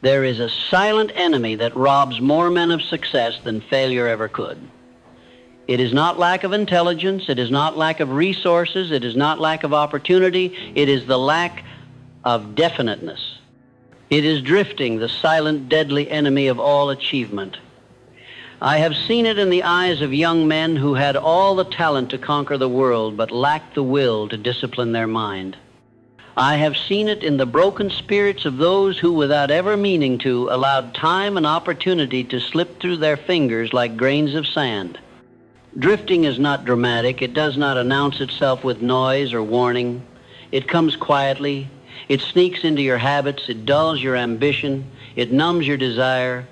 There is a silent enemy that robs more men of success than failure ever could. It is not lack of intelligence. It is not lack of resources. It is not lack of opportunity. It is the lack of definiteness. It is drifting, the silent, deadly enemy of all achievement. I have seen it in the eyes of young men who had all the talent to conquer the world but lacked the will to discipline their mind. I have seen it in the broken spirits of those who, without ever meaning to, allowed time and opportunity to slip through their fingers like grains of sand. Drifting is not dramatic. It does not announce itself with noise or warning. It comes quietly. It sneaks into your habits. It dulls your ambition. It numbs your desire.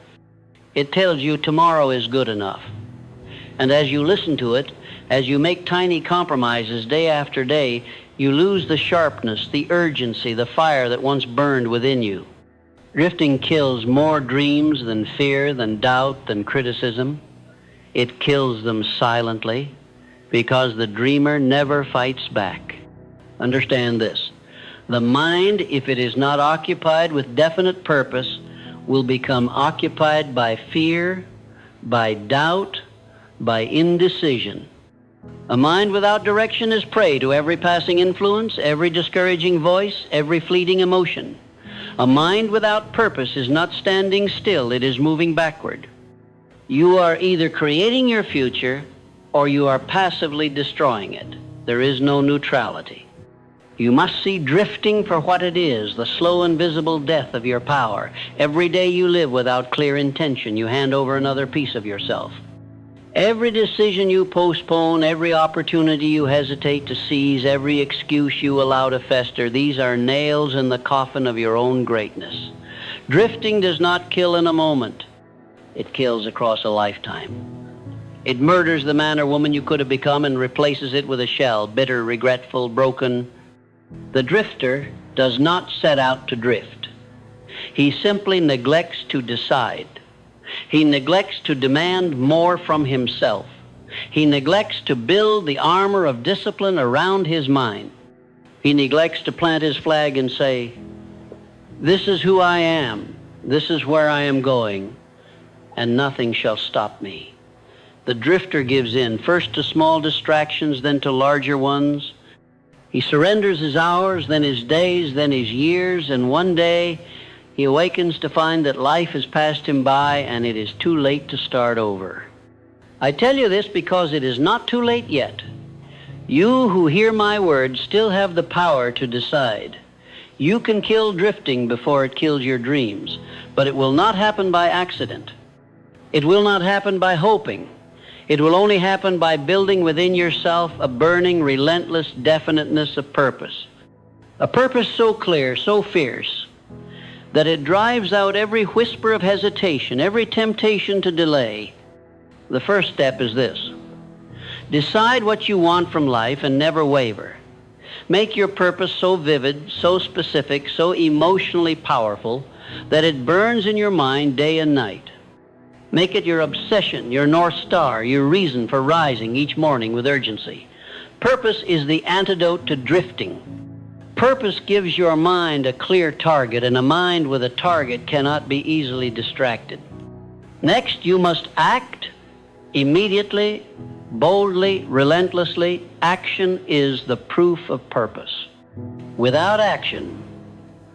It tells you tomorrow is good enough. And as you listen to it, as you make tiny compromises day after day, you lose the sharpness, the urgency, the fire that once burned within you. Drifting kills more dreams than fear, than doubt, than criticism. It kills them silently because the dreamer never fights back. Understand this. The mind, if it is not occupied with definite purpose, will become occupied by fear, by doubt, by indecision. A mind without direction is prey to every passing influence, every discouraging voice, every fleeting emotion. A mind without purpose is not standing still, it is moving backward. You are either creating your future or you are passively destroying it. There is no neutrality. You must see drifting for what it is, the slow invisible death of your power. Every day you live without clear intention, you hand over another piece of yourself. Every decision you postpone, every opportunity you hesitate to seize, every excuse you allow to fester, these are nails in the coffin of your own greatness. Drifting does not kill in a moment. It kills across a lifetime. It murders the man or woman you could have become and replaces it with a shell, bitter, regretful, broken. The drifter does not set out to drift. He simply neglects to decide. He neglects to demand more from himself. He neglects to build the armor of discipline around his mind. He neglects to plant his flag and say, "This is who I am. This is where I am going, and nothing shall stop me." The drifter gives in, first to small distractions, then to larger ones. He surrenders his hours, then his days, then his years, and one day he awakens to find that life has passed him by and it is too late to start over. I tell you this because it is not too late yet. You who hear my words still have the power to decide. You can kill drifting before it kills your dreams, but it will not happen by accident. It will not happen by hoping. It will only happen by building within yourself a burning, relentless definiteness of purpose. A purpose so clear, so fierce, that it drives out every whisper of hesitation, every temptation to delay. The first step is this. Decide what you want from life and never waver. Make your purpose so vivid, so specific, so emotionally powerful that it burns in your mind day and night. Make it your obsession, your North Star, your reason for rising each morning with urgency. Purpose is the antidote to drifting. Purpose gives your mind a clear target, and a mind with a target cannot be easily distracted. Next, you must act immediately, boldly, relentlessly. Action is the proof of purpose. Without action,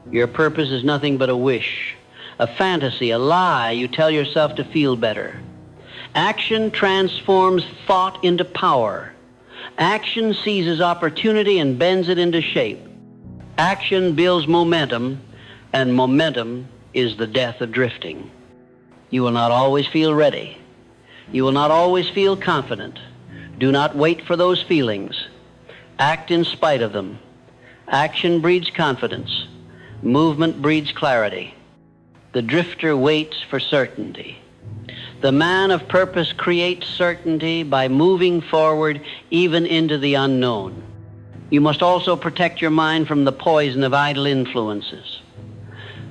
your purpose is nothing but a wish, a fantasy, a lie you tell yourself to feel better. Action transforms thought into power. Action seizes opportunity and bends it into shape. Action builds momentum, and momentum is the death of drifting. You will not always feel ready. You will not always feel confident. Do not wait for those feelings. Act in spite of them. Action breeds confidence. Movement breeds clarity. The drifter waits for certainty. The man of purpose creates certainty by moving forward even into the unknown. You must also protect your mind from the poison of idle influences.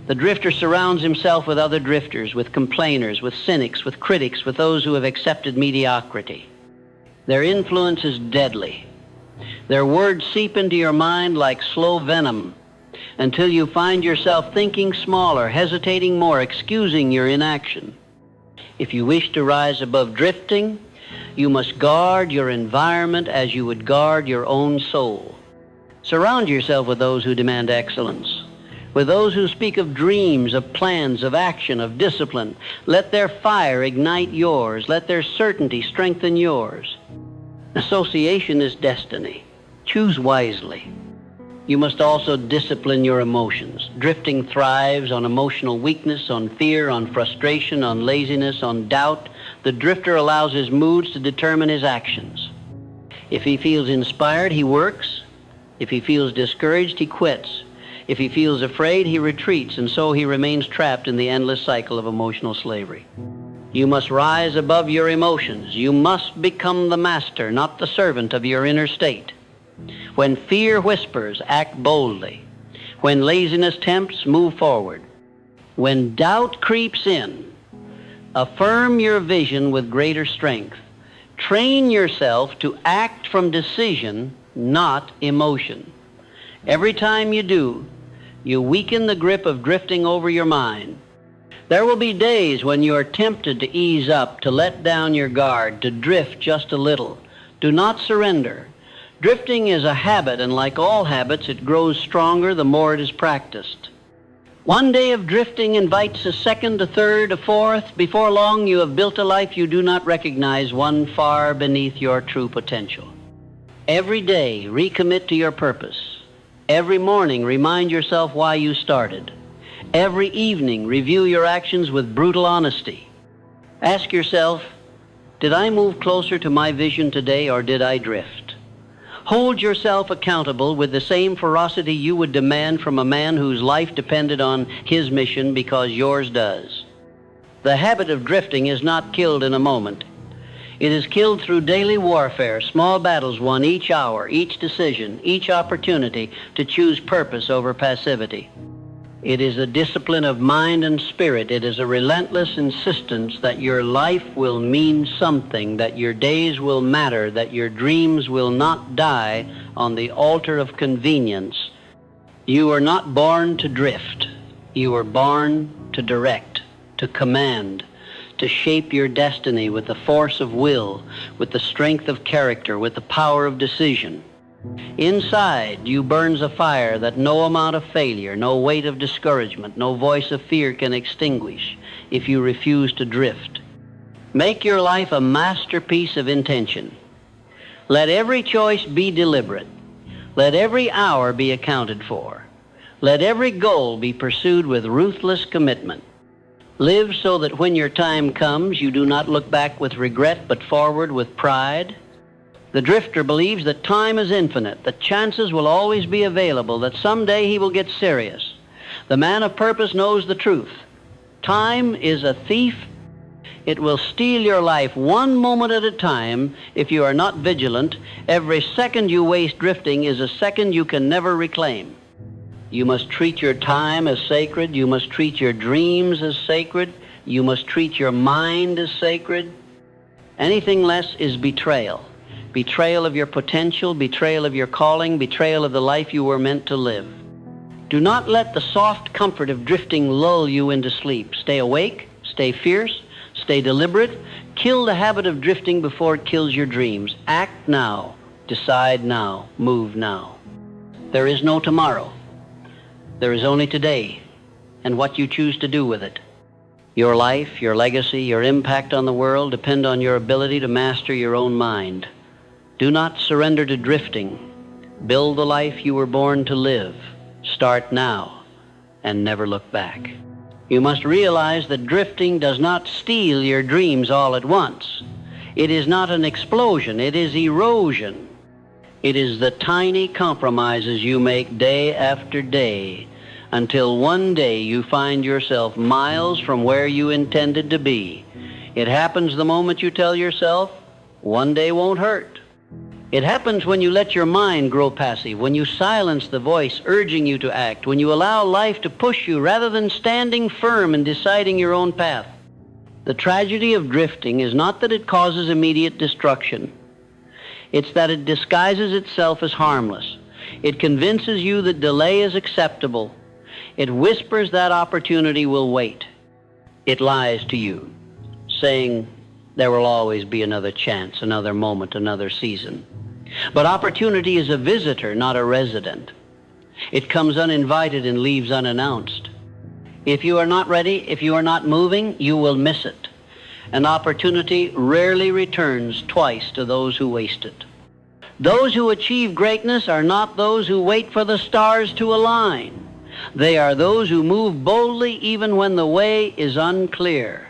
The drifter surrounds himself with other drifters, with complainers, with cynics, with critics, with those who have accepted mediocrity. Their influence is deadly. Their words seep into your mind like slow venom. until you find yourself thinking smaller, hesitating more, excusing your inaction. If you wish to rise above drifting, you must guard your environment as you would guard your own soul. Surround yourself with those who demand excellence, with those who speak of dreams, of plans, of action, of discipline. Let their fire ignite yours. Let their certainty strengthen yours. Association is destiny. Choose wisely. You must also discipline your emotions. Drifting thrives on emotional weakness, on fear, on frustration, on laziness, on doubt. The drifter allows his moods to determine his actions. If he feels inspired, he works. If he feels discouraged, he quits. If he feels afraid, he retreats, and so he remains trapped in the endless cycle of emotional slavery. You must rise above your emotions. You must become the master, not the servant of your inner state. When fear whispers, act boldly. When laziness tempts, move forward. When doubt creeps in, affirm your vision with greater strength. Train yourself to act from decision, not emotion. Every time you do, you weaken the grip of drifting over your mind. There will be days when you are tempted to ease up, to let down your guard, to drift just a little. Do not surrender. Drifting is a habit, and like all habits, it grows stronger the more it is practiced. One day of drifting invites a second, a third, a fourth. Before long, you have built a life you do not recognize, one far beneath your true potential. Every day, recommit to your purpose. Every morning, remind yourself why you started. Every evening, review your actions with brutal honesty. Ask yourself, did I move closer to my vision today, or did I drift? Hold yourself accountable with the same ferocity you would demand from a man whose life depended on his mission because yours does. The habit of drifting is not killed in a moment. It is killed through daily warfare, small battles won each hour, each decision, each opportunity to choose purpose over passivity. It is a discipline of mind and spirit. It is a relentless insistence that your life will mean something, that your days will matter, that your dreams will not die on the altar of convenience. You are not born to drift. You were born to direct, to command, to shape your destiny with the force of will, with the strength of character, with the power of decision. Inside you burns a fire that no amount of failure, no weight of discouragement, no voice of fear can extinguish if you refuse to drift. Make your life a masterpiece of intention. Let every choice be deliberate. Let every hour be accounted for. Let every goal be pursued with ruthless commitment. Live so that when your time comes, you do not look back with regret, but forward with pride. The drifter believes that time is infinite, that chances will always be available, that someday he will get serious. The man of purpose knows the truth. Time is a thief. It will steal your life one moment at a time if you are not vigilant. Every second you waste drifting is a second you can never reclaim. You must treat your time as sacred. You must treat your dreams as sacred. You must treat your mind as sacred. Anything less is betrayal. Betrayal of your potential, betrayal of your calling, betrayal of the life you were meant to live. Do not let the soft comfort of drifting lull you into sleep. Stay awake, stay fierce, stay deliberate. Kill the habit of drifting before it kills your dreams. Act now, decide now, move now. There is no tomorrow. There is only today and what you choose to do with it. Your life, your legacy, your impact on the world depend on your ability to master your own mind. Do not surrender to drifting. Build the life you were born to live. Start now and never look back. You must realize that drifting does not steal your dreams all at once. It is not an explosion, it is erosion. It is the tiny compromises you make day after day until one day you find yourself miles from where you intended to be. It happens the moment you tell yourself, one day won't hurt. It happens when you let your mind grow passive, when you silence the voice urging you to act, when you allow life to push you rather than standing firm and deciding your own path. The tragedy of drifting is not that it causes immediate destruction. It's that it disguises itself as harmless. It convinces you that delay is acceptable. It whispers that opportunity will wait. It lies to you, saying there will always be another chance, another moment, another season. But opportunity is a visitor, not a resident. It comes uninvited and leaves unannounced. If you are not ready, if you are not moving, you will miss it. An opportunity rarely returns twice to those who waste it. Those who achieve greatness are not those who wait for the stars to align. They are those who move boldly even when the way is unclear.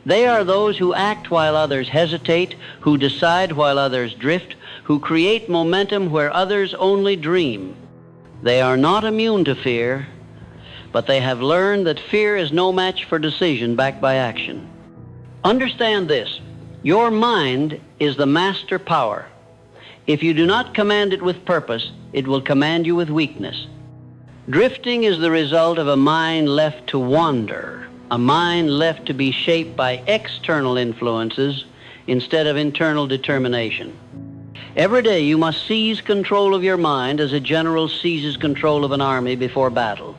They are those who act while others hesitate, who decide while others drift, who create momentum where others only dream. They are not immune to fear, but they have learned that fear is no match for decision backed by action. Understand this: your mind is the master power. If you do not command it with purpose, it will command you with weakness. Drifting is the result of a mind left to wander, a mind left to be shaped by external influences instead of internal determination. Every day you must seize control of your mind as a general seizes control of an army before battle.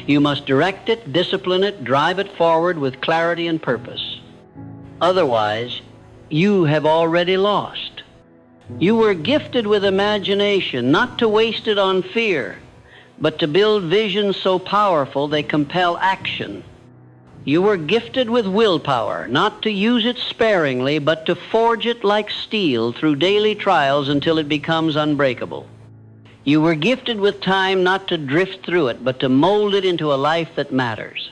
You must direct it, discipline it, drive it forward with clarity and purpose. Otherwise, you have already lost. You were gifted with imagination, not to waste it on fear, but to build visions so powerful they compel action. You were gifted with willpower, not to use it sparingly, but to forge it like steel through daily trials until it becomes unbreakable. You were gifted with time not to drift through it, but to mold it into a life that matters.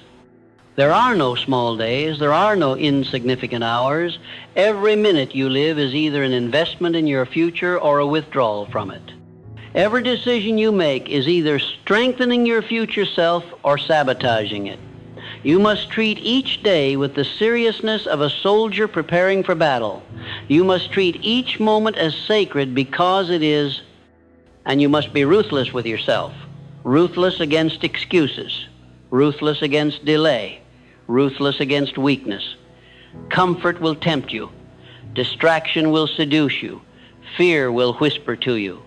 There are no small days, there are no insignificant hours. Every minute you live is either an investment in your future or a withdrawal from it. Every decision you make is either strengthening your future self or sabotaging it. You must treat each day with the seriousness of a soldier preparing for battle. You must treat each moment as sacred because it is, and you must be ruthless with yourself. Ruthless against excuses. Ruthless against delay. Ruthless against weakness. Comfort will tempt you. Distraction will seduce you. Fear will whisper to you.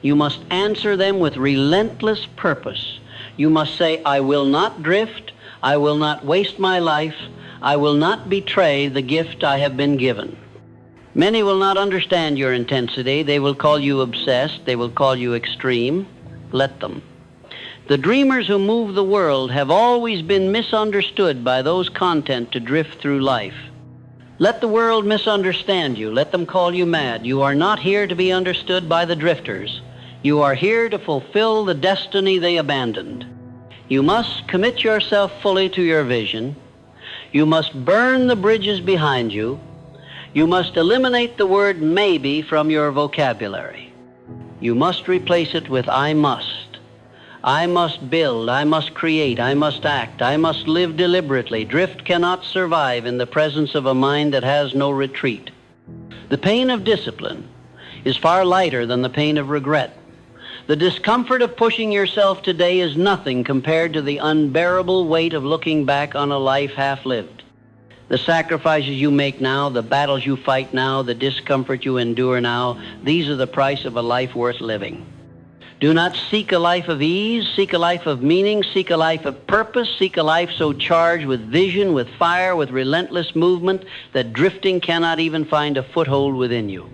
You must answer them with relentless purpose. You must say, I will not drift. I will not waste my life. I will not betray the gift I have been given. Many will not understand your intensity. They will call you obsessed. They will call you extreme. Let them. The dreamers who move the world have always been misunderstood by those content to drift through life. Let the world misunderstand you. Let them call you mad. You are not here to be understood by the drifters. You are here to fulfill the destiny they abandoned. You must commit yourself fully to your vision. You must burn the bridges behind you. You must eliminate the word maybe from your vocabulary. You must replace it with I must. I must build, I must create, I must act, I must live deliberately. Drift cannot survive in the presence of a mind that has no retreat. The pain of discipline is far lighter than the pain of regret. The discomfort of pushing yourself today is nothing compared to the unbearable weight of looking back on a life half lived. The sacrifices you make now, the battles you fight now, the discomfort you endure now, these are the price of a life worth living. Do not seek a life of ease, seek a life of meaning, seek a life of purpose, seek a life so charged with vision, with fire, with relentless movement that drifting cannot even find a foothold within you.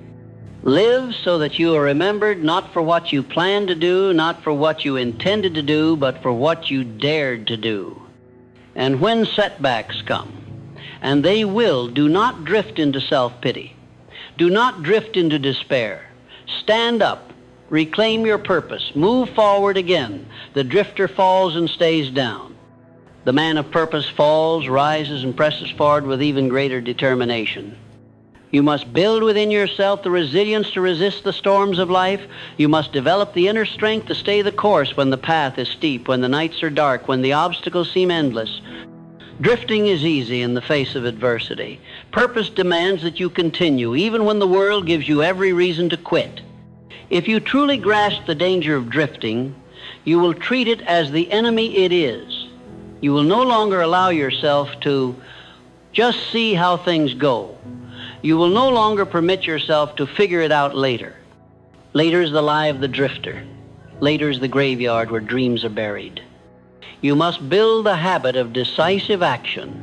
Live so that you are remembered not for what you planned to do, not for what you intended to do, but for what you dared to do. And when setbacks come, and they will, do not drift into self-pity. Do not drift into despair. Stand up. Reclaim your purpose. Move forward again. The drifter falls and stays down. The man of purpose falls, rises, and presses forward with even greater determination. You must build within yourself the resilience to resist the storms of life. You must develop the inner strength to stay the course when the path is steep, when the nights are dark, when the obstacles seem endless. Drifting is easy in the face of adversity. Purpose demands that you continue, even when the world gives you every reason to quit. If you truly grasp the danger of drifting, you will treat it as the enemy it is. You will no longer allow yourself to just see how things go. You will no longer permit yourself to figure it out later. Later is the lie of the drifter. Later's the graveyard where dreams are buried. You must build the habit of decisive action.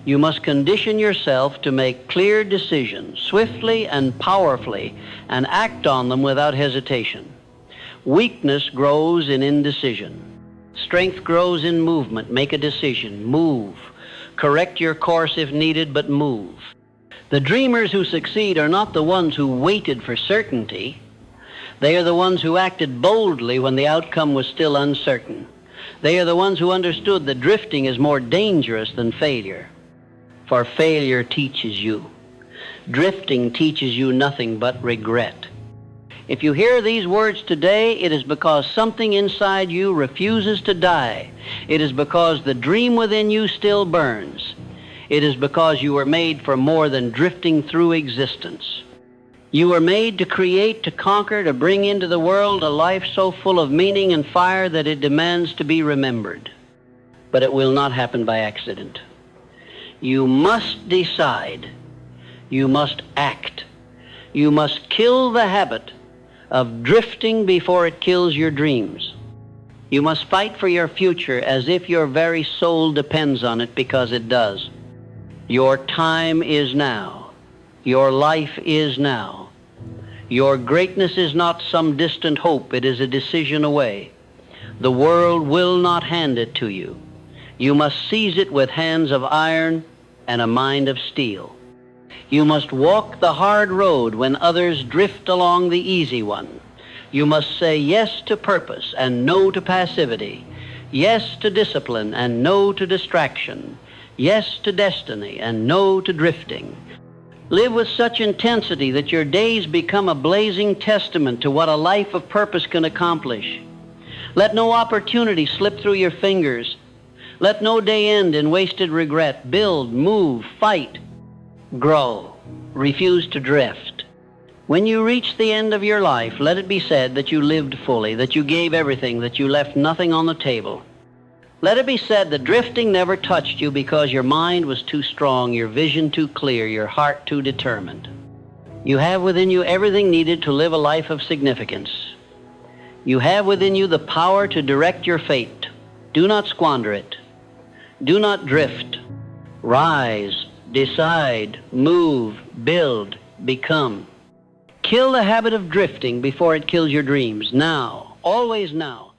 You must condition yourself to make clear decisions swiftly and powerfully and act on them without hesitation. Weakness grows in indecision. Strength grows in movement. Make a decision. Move. Correct your course if needed, but move. The dreamers who succeed are not the ones who waited for certainty. They are the ones who acted boldly when the outcome was still uncertain. They are the ones who understood that drifting is more dangerous than failure. For failure teaches you. Drifting teaches you nothing but regret. If you hear these words today, it is because something inside you refuses to die. It is because the dream within you still burns. It is because you were made for more than drifting through existence. You were made to create, to conquer, to bring into the world a life so full of meaning and fire that it demands to be remembered. But it will not happen by accident. You must decide. You must act. You must kill the habit of drifting before it kills your dreams. You must fight for your future as if your very soul depends on it, because it does. Your time is now. Your life is now. Your greatness is not some distant hope. It is a decision away. The world will not hand it to you. You must seize it with hands of iron and a mind of steel. You must walk the hard road when others drift along the easy one. You must say yes to purpose and no to passivity, yes to discipline and no to distraction, yes to destiny and no to drifting. Live with such intensity that your days become a blazing testament to what a life of purpose can accomplish. Let no opportunity slip through your fingers. Let no day end in wasted regret. Build, move, fight, grow. Refuse to drift. When you reach the end of your life, let it be said that you lived fully, that you gave everything, that you left nothing on the table. Let it be said that drifting never touched you because your mind was too strong, your vision too clear, your heart too determined. You have within you everything needed to live a life of significance. You have within you the power to direct your fate. Do not squander it. Do not drift. Rise, decide, move, build, become. Kill the habit of drifting before it kills your dreams. Now, always now.